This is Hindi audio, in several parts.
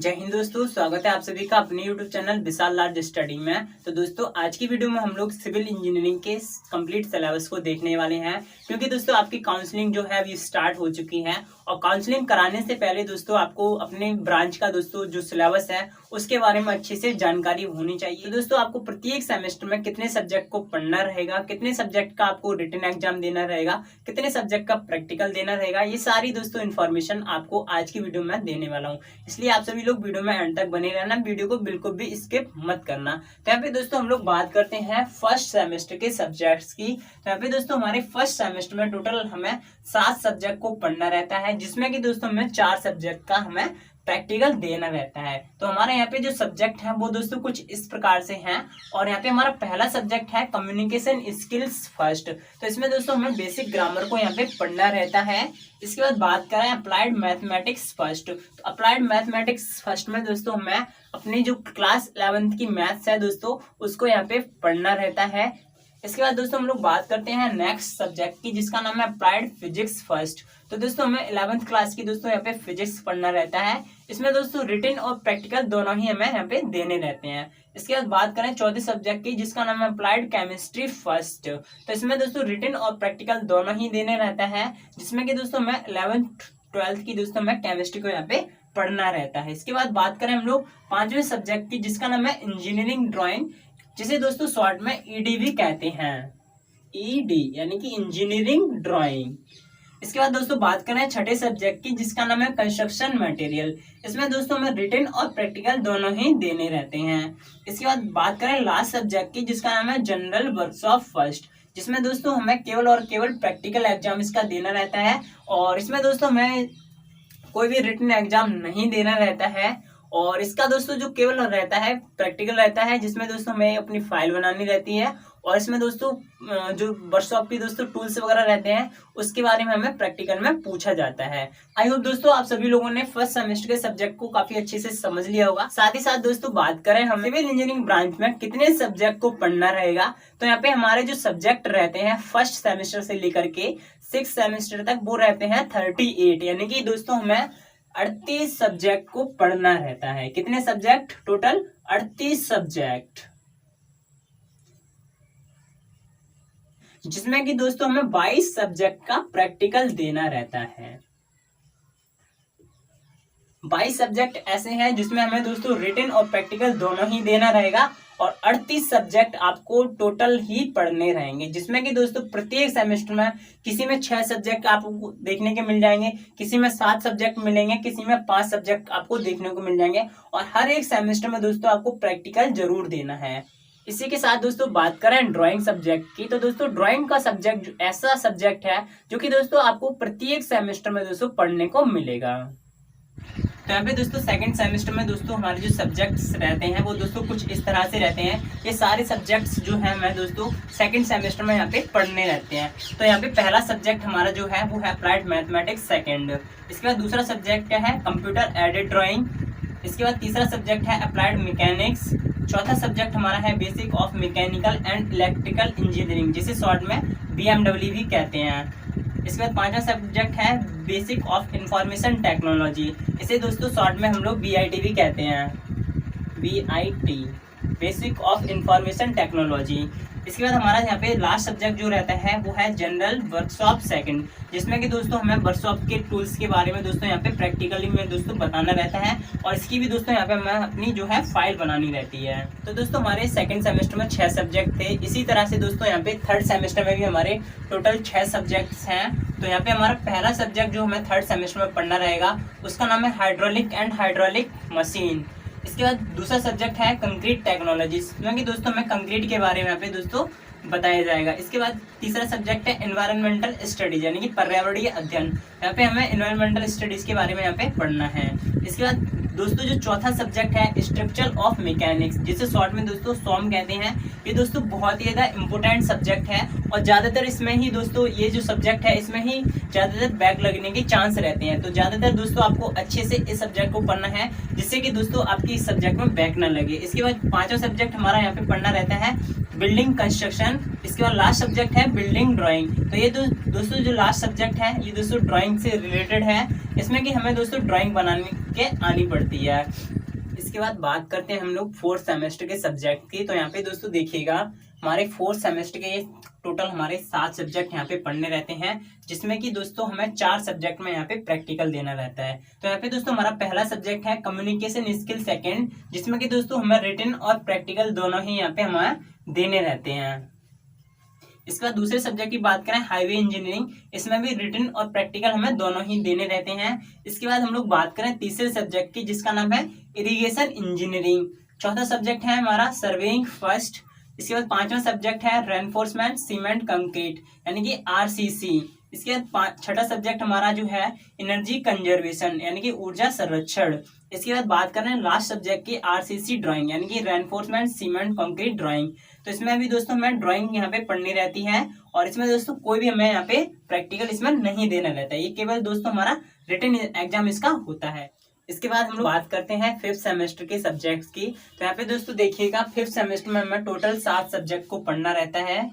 जय हिंद दोस्तों, स्वागत है आप सभी का अपने YouTube चैनल विशाल लार्ज स्टडी में। तो दोस्तों आज की वीडियो में हम लोग सिविल इंजीनियरिंग के कंप्लीट सिलेबस को देखने वाले हैं, क्योंकि दोस्तों आपकी काउंसलिंग जो है अभी स्टार्ट हो चुकी है। और काउंसलिंग कराने से पहले दोस्तों आपको अपने ब्रांच का दोस्तों जो सिलेबस है उसके बारे में अच्छे से जानकारी होनी चाहिए। तो दोस्तों आपको प्रत्येक सेमेस्टर में कितने सब्जेक्ट को पढ़ना रहेगा, कितने सब्जेक्ट का आपको रिटन एग्जाम देना रहेगा, कितने सब्जेक्ट का प्रैक्टिकल देना रहेगा, ये सारी दोस्तों इन्फॉर्मेशन आपको आज की वीडियो में देने वाला हूँ। इसलिए आप सभी लोग वीडियो में एंड तक बने रहना, वीडियो को बिल्कुल भी स्किप मत करना। तो यहाँ पे दोस्तों हम लोग बात करते हैं फर्स्ट सेमेस्टर के सब्जेक्ट्स की। तो यहाँ पे दोस्तों हमारे फर्स्ट सेमेस्टर में टोटल हमें 7 सब्जेक्ट को पढ़ना रहता है, जिसमें कि दोस्तों हमें 4 सब्जेक्ट का हमें प्रैक्टिकल देना रहता है। तो हमारे यहाँ पे जो सब्जेक्ट है वो दोस्तों कुछ इस प्रकार से हैं। और यहाँ पे हमारा पहला सब्जेक्ट है कम्युनिकेशन स्किल्स फर्स्ट। तो इसमें दोस्तों हमें बेसिक ग्रामर को यहाँ पे पढ़ना रहता है। इसके बाद बात करें अप्लाइड मैथमेटिक्स फर्स्ट। तो अप्लाइड मैथमेटिक्स फर्स्ट में दोस्तों हमें अपनी जो क्लास 11th की मैथ्स है दोस्तों उसको यहाँ पे पढ़ना रहता है। इसके बाद दोस्तों हम लोग बात करते हैं नेक्स्ट सब्जेक्ट की, जिसका नाम है अप्लाइड फिजिक्स फर्स्ट। तो दोस्तों हमें 11th क्लास की दोस्तों यहाँ पे फिजिक्स पढ़ना रहता है। इसमें दोस्तों रिटन और प्रैक्टिकल दोनों ही हमें यहाँ पे देने रहते हैं। इसके बाद बात करें चौथे सब्जेक्ट की, जिसका नाम है अप्लाइड केमिस्ट्री फर्स्ट। तो इसमें दोस्तों रिटन और प्रैक्टिकल दोनों ही देने रहता है, जिसमें कि दोस्तों हमें 11th 12th की दोस्तों हमें केमिस्ट्री को यहाँ पे पढ़ना रहता है। इसके बाद बात करें हम लोग 5वें सब्जेक्ट की, जिसका नाम है इंजीनियरिंग ड्राइंग, जिसे दोस्तों शॉर्ट में ईडी भी कहते हैं। ईडी यानी कि इंजीनियरिंग ड्राइंग। इसके बाद दोस्तों बात करें छठे सब्जेक्ट की, जिसका नाम है कंस्ट्रक्शन मटेरियल। इसमें दोस्तों हमें रिटन और प्रैक्टिकल दोनों ही देने रहते हैं। इसके बाद बात करें लास्ट सब्जेक्ट की, जिसका नाम है जनरल वर्कशॉप फर्स्ट, जिसमें दोस्तों हमें केवल और केवल प्रैक्टिकल एग्जाम इसका देना रहता है। और इसमें दोस्तों हमें कोई भी रिटन एग्जाम नहीं देना रहता है। और इसका दोस्तों जो केवल रहता है प्रैक्टिकल रहता है, जिसमें दोस्तों हमें अपनी फाइल बनानी रहती है। और इसमें दोस्तों जो वर्कशॉप की दोस्तों टूल्स वगैरह रहते हैं उसके बारे में हमें प्रैक्टिकल में पूछा जाता है। आई होप दोस्तों आप सभी लोगों ने फर्स्ट सेमेस्टर के सब्जेक्ट को काफी अच्छे से समझ लिया होगा। साथ ही साथ दोस्तों बात करें हम सिविल इंजीनियरिंग ब्रांच में कितने सब्जेक्ट को पढ़ना रहेगा, तो यहाँ पे हमारे जो सब्जेक्ट रहते हैं फर्स्ट सेमेस्टर से लेकर के 6th सेमेस्टर तक वो रहते हैं 38, यानी कि दोस्तों हमें 38 सब्जेक्ट को पढ़ना रहता है। कितने सब्जेक्ट? टोटल 38 सब्जेक्ट, जिसमें कि दोस्तों हमें 22 सब्जेक्ट का प्रैक्टिकल देना रहता है। 22 सब्जेक्ट ऐसे हैं जिसमें हमें दोस्तों रिटन और प्रैक्टिकल दोनों ही देना रहेगा। और 38 सब्जेक्ट आपको टोटल ही पढ़ने रहेंगे, जिसमें कि दोस्तों प्रत्येक सेमेस्टर में किसी में 6 सब्जेक्ट आपको देखने के मिल जाएंगे, किसी में 7 सब्जेक्ट मिलेंगे, किसी में 5 सब्जेक्ट आपको देखने को मिल जाएंगे। और हर एक सेमेस्टर में दोस्तों आपको प्रैक्टिकल जरूर देना है। इसी के साथ दोस्तों बात करें ड्राइंग सब्जेक्ट की, तो दोस्तों ड्राइंग का सब्जेक्ट ऐसा सब्जेक्ट है जो कि दोस्तों आपको प्रत्येक सेमेस्टर में दोस्तों पढ़ने को मिलेगा। तो यहाँ पे दोस्तों सेकंड सेमेस्टर में दोस्तों हमारे जो सब्जेक्ट्स रहते हैं वो दोस्तों कुछ इस तरह से रहते हैं। ये सारे सब्जेक्ट्स जो है हमें दोस्तों सेकंड सेमेस्टर में यहाँ पे पढ़ने रहते हैं। तो यहाँ पे पहला सब्जेक्ट हमारा जो है वो है अप्लाइड मैथमेटिक्स सेकंड। इसके बाद दूसरा सब्जेक्ट क्या है? Computer aided drawing. इसके बाद तीसरा सब्जेक्ट है अप्लाइड मैकेनिक्स। चौथा सब्जेक्ट हमारा है basic of mechanical and electrical engineering, जिसे शॉर्ट में BMW भी कहते हैं। इसके बाद 5वां सब्जेक्ट है बेसिक ऑफ इंफॉर्मेशन टेक्नोलॉजी, इसे दोस्तों शॉर्ट में हम लोग BIT भी कहते हैं। BIT basic of information technology. इसके बाद हमारा यहाँ पे लास्ट सब्जेक्ट जो रहता है वो है जनरल वर्कशॉप सेकंड, जिसमें कि दोस्तों हमें वर्कशॉप के टूल्स के बारे में दोस्तों यहाँ पे प्रैक्टिकली में दोस्तों बताना रहता है। और इसकी भी दोस्तों यहाँ पे हमें अपनी जो है फाइल बनानी रहती है। तो दोस्तों हमारे सेकंड सेमेस्टर में 6 सब्जेक्ट थे। इसी तरह से दोस्तों यहाँ पे थर्ड सेमेस्टर में भी हमारे टोटल 6 सब्जेक्ट्स हैं। तो यहाँ पे हमारा पहला सब्जेक्ट जो हमें थर्ड सेमेस्टर में पढ़ना रहेगा उसका नाम है हाइड्रोलिक एंड हाइड्रोलिक मशीन। इसके बाद दूसरा सब्जेक्ट है कंक्रीट टेक्नोलॉजी, जिसमें कि दोस्तों हमें कंक्रीट के बारे में यहाँ पे दोस्तों बताया जाएगा। इसके बाद तीसरा सब्जेक्ट है एनवायरमेंटल स्टडीज, यानी कि पर्यावरणीय अध्ययन। यहाँ पे हमें एनवायरमेंटल स्टडीज के बारे में यहाँ पे पढ़ना है। इसके बाद दोस्तों जो चौथा सब्जेक्ट है स्ट्रक्चर ऑफ मैकेनिक्स, जिसे शॉर्ट में दोस्तों SOM कहते हैं। ये दोस्तों बहुत ही ज़्यादा इंपॉर्टेंट सब्जेक्ट है और ज़्यादातर इसमें ही दोस्तों ये जो सब्जेक्ट है इसमें ही ज़्यादातर बैक लगने के चांस रहते हैं। तो ज़्यादातर दोस्तों आपको अच्छे से इस सब्जेक्ट को पढ़ना है, जिससे कि दोस्तों आपकी इस सब्जेक्ट में बैक ना लगे। इसके बाद 5वां सब्जेक्ट हमारा यहाँ पे पढ़ना रहता है बिल्डिंग कंस्ट्रक्शन। इसके बाद लास्ट सब्जेक्ट है बिल्डिंग ड्राइंग। तो ये दोस्तों जो लास्ट सब्जेक्ट है ये दोस्तों ड्राइंग से रिलेटेड है। इसमें कि हमें दोस्तों ड्राइंग बनाने के आनी पड़ती है। इसके बाद बात करते हैं हम लोग फोर्थ सेमेस्टर के सब्जेक्ट की। तो यहाँ पे दोस्तों देखिएगा हमारे फोर्थ सेमेस्टर के टोटल हमारे 7 सब्जेक्ट यहाँ पे पढ़ने रहते हैं, जिसमें कि दोस्तों हमें 4 सब्जेक्ट में यहाँ पे प्रैक्टिकल देना रहता है। तो यहाँ पे दोस्तों हमारा पहला सब्जेक्ट है कम्युनिकेशन स्किल सेकंड, जिसमें कि दोस्तों हमें रिटन और प्रैक्टिकल दोनों ही यहाँ पे हमें देने रहते हैं। इसके बाद दूसरे सब्जेक्ट की बात करें हाईवे इंजीनियरिंग, इसमें भी रिटन और प्रैक्टिकल हमें दोनों ही देने रहते हैं। इसके बाद हम लोग बात करें तीसरे सब्जेक्ट की, जिसका नाम है इरिगेशन इंजीनियरिंग। चौथा सब्जेक्ट है हमारा सर्वेइंग फर्स्ट। इसके बाद पांचवा सब्जेक्ट है रेनफोर्समेंट सीमेंट कंक्रीट यानी कि आरसीसी। इसके बाद छठा सब्जेक्ट हमारा जो है एनर्जी कंजर्वेशन यानी कि ऊर्जा संरक्षण। इसके बाद बात कर रहे हैं लास्ट सब्जेक्ट की आरसीसी ड्राइंग यानी कि रेनफोर्समेंट सीमेंट कंक्रीट ड्राइंग। तो इसमें भी दोस्तों हमें ड्राइंग यहाँ पे पढ़नी रहती है, और इसमें दोस्तों कोई भी हमें यहाँ पे प्रैक्टिकल इसमें नहीं देना रहता है, ये केवल दोस्तों हमारा रिटन एग्जाम इसका होता है। इसके बाद हम लोग बात करते हैं फिफ्थ सेमेस्टर के सब्जेक्ट्स की। तो यहाँ पे दोस्तों देखिएगा फिफ्थ सेमेस्टर में हमें टोटल 7 सब्जेक्ट को पढ़ना रहता है।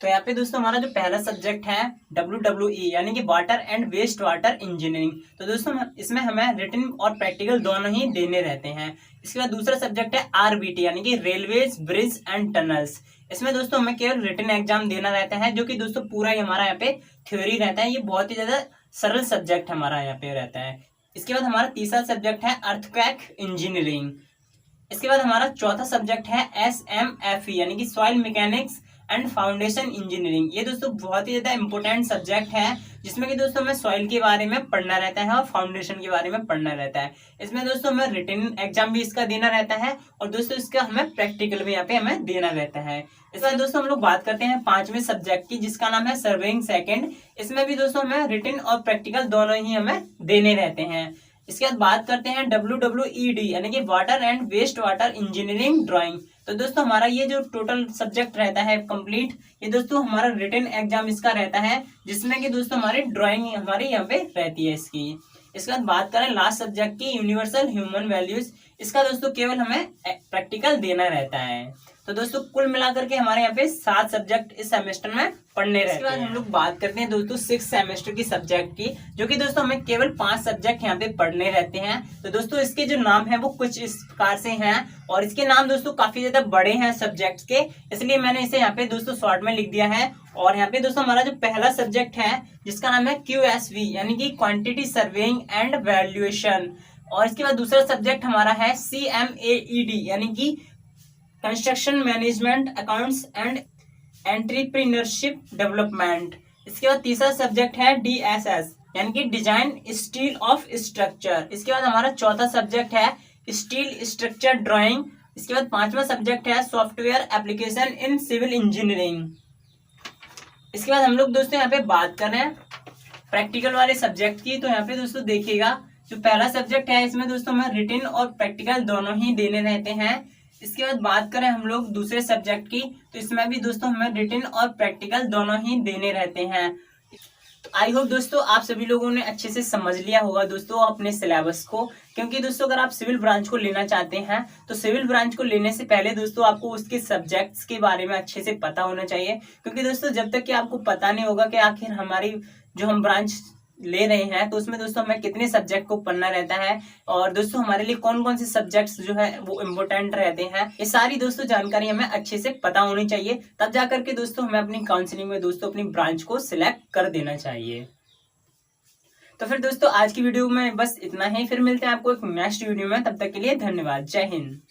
तो यहाँ पे दोस्तों हमारा जो पहला सब्जेक्ट है WWE यानी कि water and waste water engineering. तो दोस्तों इसमें हमें रिटन और प्रैक्टिकल दोनों ही देने रहते हैं। इसके बाद दूसरा सब्जेक्ट है RBT यानी कि रेलवेज ब्रिज एंड टनल्स। इसमें दोस्तों हमें केवल रिटन एग्जाम देना रहता है, जो कि दोस्तों पूरा ही हमारा यहाँ पे थ्योरी रहता है। ये बहुत ही ज्यादा सरल सब्जेक्ट हमारा यहाँ पे रहता है। इसके बाद हमारा तीसरा सब्जेक्ट है अर्थक्वेक इंजीनियरिंग। इसके बाद हमारा चौथा सब्जेक्ट है SMFE यानी कि soil mechanics and foundation engineering. ये दोस्तों बहुत ही ज्यादा इंपॉर्टेंट सब्जेक्ट है, जिसमें कि दोस्तों हमें सॉइल के बारे में पढ़ना रहता है और फाउंडेशन के बारे में पढ़ना रहता है। इसमें दोस्तों हमें रिटन एग्जाम भी इसका देना रहता है, और दोस्तों इसका हमें प्रैक्टिकल भी यहाँ पे हमें देना रहता है। इस बार दोस्तों हम लोग बात करते हैं पांचवें सब्जेक्ट की, जिसका नाम है सर्वेइंग सेकंड। इसमें भी दोस्तों हमें रिटन और प्रैक्टिकल दोनों ही हमें देने रहते हैं। इसके बाद बात करते हैं WWED यानी कि water and waste water engineering drawing. तो दोस्तों हमारा ये जो टोटल सब्जेक्ट रहता है कंप्लीट, ये दोस्तों हमारा रिटन एग्जाम इसका रहता है, जिसमें कि दोस्तों हमारी ड्राइंग हमारी यहाँ पे रहती है इसकी। इसके बाद बात करें लास्ट सब्जेक्ट की यूनिवर्सल ह्यूमन वैल्यूज। इसका दोस्तों केवल हमें प्रैक्टिकल देना रहता है। तो दोस्तों कुल मिलाकर के हमारे यहाँ पे 7 सब्जेक्ट इस सेमेस्टर में पढ़ने रहते हैं। इसके बाद हम लोग बात करते हैं दोस्तों 6 सेमेस्टर की सब्जेक्ट की, जो कि दोस्तों हमें केवल 5 सब्जेक्ट यहाँ पे पढ़ने रहते हैं। तो दोस्तों इसके जो नाम है वो कुछ इस प्रकार से हैं, और इसके नाम दोस्तों काफी ज्यादा बड़े हैं सब्जेक्ट्स के, इसलिए मैंने इसे यहाँ पे दोस्तों शॉर्ट में लिख दिया है। और यहाँ पे दोस्तों हमारा जो पहला सब्जेक्ट है, जिसका नाम है QSV यानी कि क्वांटिटी सर्वेइंग एंड वैल्यूएशन। और इसके बाद दूसरा सब्जेक्ट हमारा है CMAED यानी कि construction management accounts and entrepreneurship development. इसके बाद तीसरा सब्जेक्ट है DSS यानी कि डिजाइन स्टील ऑफ स्ट्रक्चर। इसके बाद हमारा चौथा सब्जेक्ट है स्टील स्ट्रक्चर ड्राइंग। इसके बाद पांचवा सब्जेक्ट है software application in civil engineering. इसके बाद हम लोग दोस्तों यहाँ पे बात कर रहे हैं प्रैक्टिकल वाले सब्जेक्ट की। तो यहाँ पे दोस्तों देखिएगा जो पहला सब्जेक्ट है, इसमें दोस्तों हमें रिटन और प्रैक्टिकल दोनों ही देने रहते हैं। इसके बाद बात करें हम लोग दूसरे सब्जेक्ट की, तो इसमें भी दोस्तों हमें रिटन और प्रैक्टिकल दोनों ही देने रहते हैं। तो आई होप दोस्तों आप सभी लोगों ने अच्छे से समझ लिया होगा दोस्तों अपने सिलेबस को, क्योंकि दोस्तों अगर आप सिविल ब्रांच को लेना चाहते हैं तो सिविल ब्रांच को लेने से पहले दोस्तों आपको उसके सब्जेक्ट्स के बारे में अच्छे से पता होना चाहिए। क्योंकि दोस्तों जब तक कि आपको पता नहीं होगा कि आखिर हमारी जो हम ब्रांच ले रहे हैं तो उसमें दोस्तों हमें कितने सब्जेक्ट को पढ़ना रहता है, और दोस्तों हमारे लिए कौन कौन से सब्जेक्ट्स जो है वो इम्पोर्टेंट रहते हैं, ये सारी दोस्तों जानकारी हमें अच्छे से पता होनी चाहिए। तब जाकर के दोस्तों हमें अपनी काउंसलिंग में दोस्तों अपनी ब्रांच को सिलेक्ट कर देना चाहिए। तो फिर दोस्तों आज की वीडियो में बस इतना ही, फिर मिलते हैं आपको एक नेक्स्ट वीडियो में। तब तक के लिए धन्यवाद। जय हिंद।